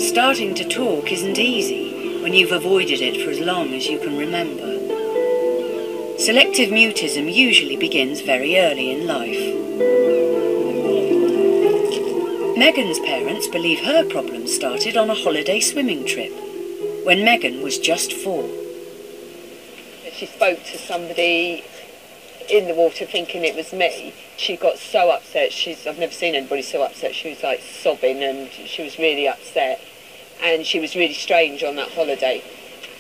Starting to talk isn't easy when you've avoided it for as long as you can remember. Selective mutism usually begins very early in life. Megan's parents believe her problem started on a holiday swimming trip, when Megan was just 4. She spoke to somebody in the water thinking it was me. She got so upset. I've never seen anybody so upset. She was like sobbing and she was really upset. And she was really strange on that holiday.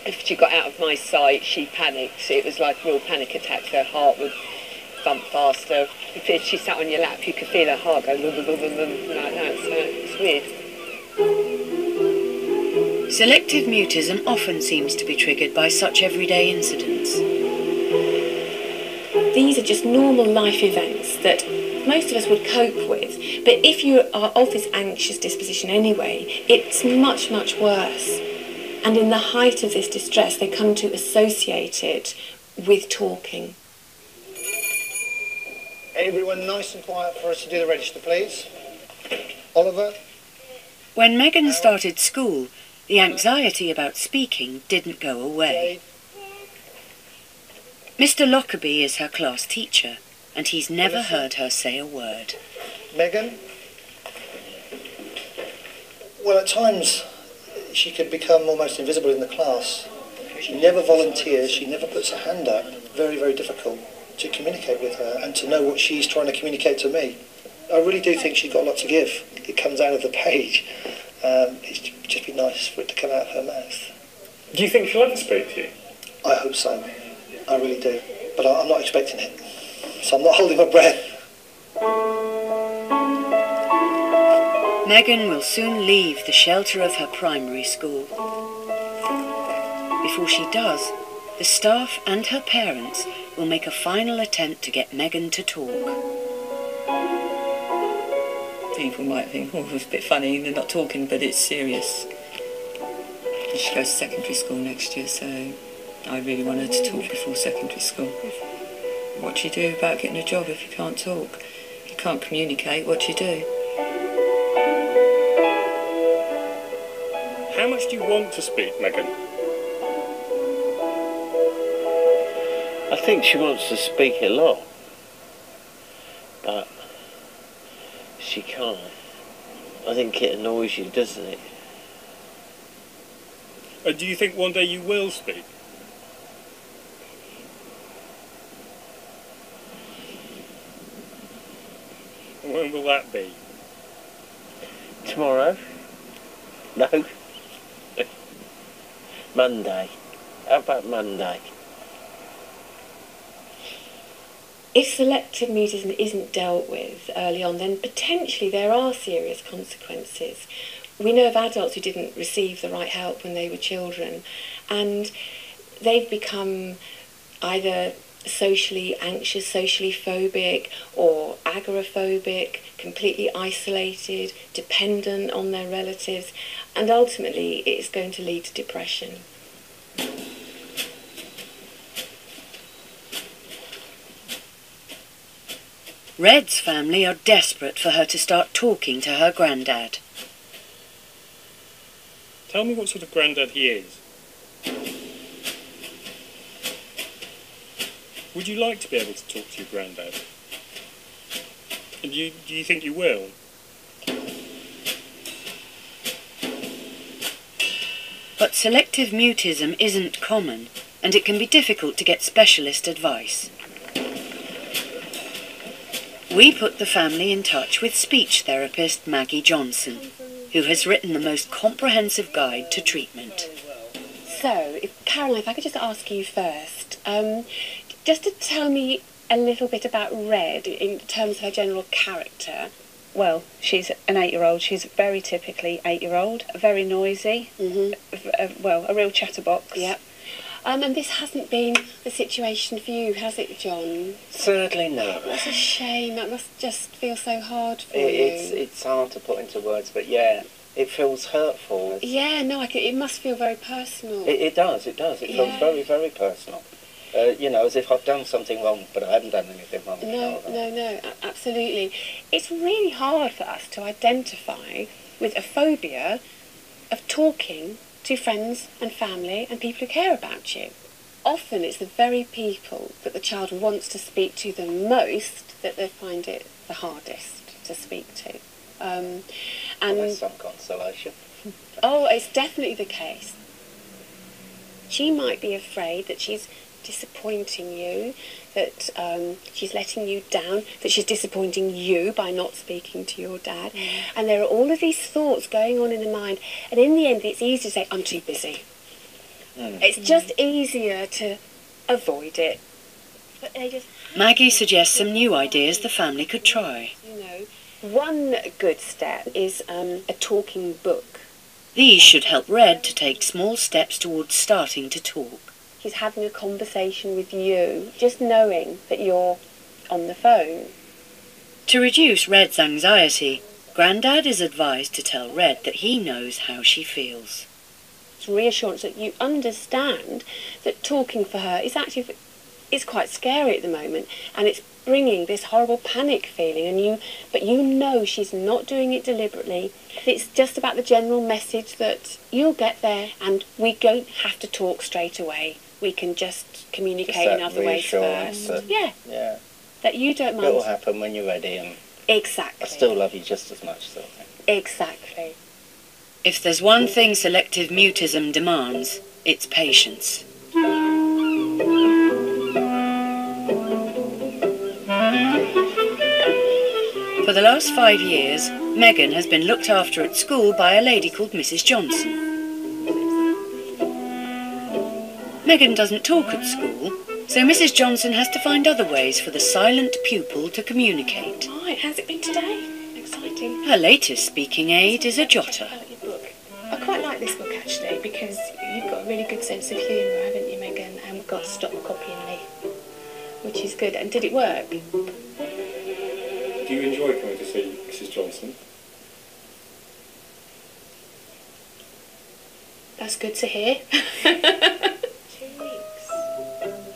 If she got out of my sight, she panicked. It was like a real panic attack. Her heart would thump faster. If she sat on your lap, you could feel her heart go boom, boom, boom, boom, boom, like that. So it's weird. Selective mutism often seems to be triggered by such everyday incidents. These are just normal life events that most of us would cope with, but if you are of this anxious disposition anyway, it's much, much worse. And in the height of this distress, they come to associate it with talking. Everyone nice and quiet for us to do the register, please. Oliver? When Megan started school, the anxiety about speaking didn't go away. Mr. Lockerbie is her class teacher, and he's never heard her say a word. Megan? Well, at times she could become almost invisible in the class. She never volunteers, she never puts her hand up. Very, very difficult to communicate with her and to know what she's trying to communicate to me. I really do think she's got a lot to give. It comes out of the page. It's just be nice for it to come out of her mouth. Do you think she'll ever speak to you? I hope so. I really do. But I'm not expecting it. So I'm not holding my breath. Megan will soon leave the shelter of her primary school. Before she does, the staff and her parents will make a final attempt to get Megan to talk. People might think, oh, it's a bit funny, they're not talking, but it's serious. She goes to secondary school next year, so I really want her to talk before secondary school. What do you do about getting a job if you can't talk? You can't communicate, what do you do? How much do you want to speak, Megan? I think she wants to speak a lot, but she can't. I think it annoys you, doesn't it? And do you think one day you will speak? When will that be? Tomorrow? No. Monday. How about Monday? If selective mutism isn't dealt with early on, then potentially there are serious consequences. We know of adults who didn't receive the right help when they were children, and they've become either socially anxious, socially phobic, or agoraphobic, completely isolated, dependent on their relatives, and ultimately it's going to lead to depression. Red's family are desperate for her to start talking to her granddad. Tell me what sort of granddad he is. Would you like to be able to talk to your granddad? And do you think you will? But selective mutism isn't common, and it can be difficult to get specialist advice. We put the family in touch with speech therapist Maggie Johnson, who has written the most comprehensive guide to treatment. So, Caroline, if I could just ask you first, just to tell me a little bit about Red in terms of her general character. Well, she's an 8-year-old. She's very typically 8-year-old, very noisy, well, a real chatterbox. Yep. And this hasn't been the situation for you, has it, John? Certainly not. That's a shame. That must just feel so hard for It's hard to put into words, but yeah, it feels hurtful. Yeah, no, it must feel very personal. It does. It feels very, very personal. You know, as if I've done something wrong, but I haven't done anything wrong. No, absolutely. It's really hard for us to identify with a phobia of talking to friends and family and people who care about you. Often it's the very people that the child wants to speak to the most that they find it the hardest to speak to. Well, that's some consolation. Oh, it's definitely the case. She might be afraid that she's disappointing you, that she's letting you down, that she's disappointing you by not speaking to your dad. And there are all of these thoughts going on in the mind. And in the end, it's easy to say, I'm too busy. It's just easier to avoid it. But they just... Maggie suggests some new ideas the family could try. You know, one good step is a talking book. These should help Red to take small steps towards starting to talk. He's having a conversation with you, just knowing that you're on the phone. To reduce Red's anxiety, Grandad is advised to tell Red that he knows how she feels. It's reassurance that you understand that talking for her is actually it's quite scary at the moment, and it's bringing this horrible panic feeling, but you know she's not doing it deliberately. It's just about the general message that you'll get there and we don't have to talk straight away. We can just communicate in other ways first. Yeah. That you don't mind. It will happen when you're ready, and exactly. I still love you just as much, sort of thing. Exactly. If there's one thing selective mutism demands, it's patience. For the last 5 years, Megan has been looked after at school by a lady called Mrs. Johnson. Megan doesn't talk at school, so Mrs. Johnson has to find other ways for the silent pupil to communicate. Right, how's it been today? Exciting. Her latest speaking aid is a jotter. I quite like this book actually because you've got a really good sense of humour, haven't you, Megan? And we've got Stop Copying Me, which is good. And did it work? Do you enjoy coming to see Mrs. Johnson? That's good to hear.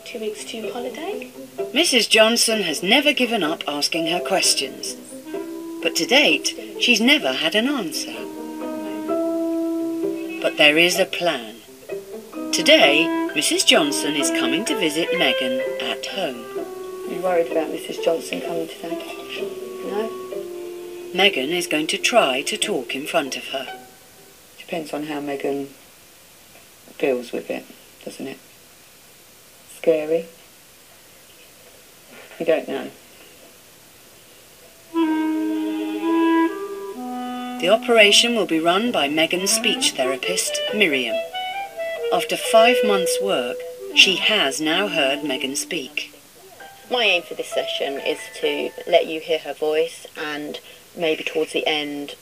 2 weeks to holiday. Mrs. Johnson has never given up asking her questions, but to date she's never had an answer. But there is a plan. Today, Mrs. Johnson is coming to visit Megan at home. You worried about Mrs. Johnson coming today? No? Megan is going to try to talk in front of her. Depends on how Megan feels with it, doesn't it? Scary? You don't know. The operation will be run by Megan's speech therapist, Miriam. After 5 months' work, she has now heard Megan speak. My aim for this session is to let you hear her voice and maybe towards the end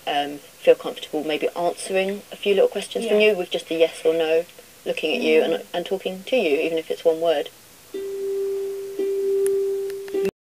feel comfortable maybe answering a few little questions from you with just a yes or no, looking at you and talking to you, even if it's one word.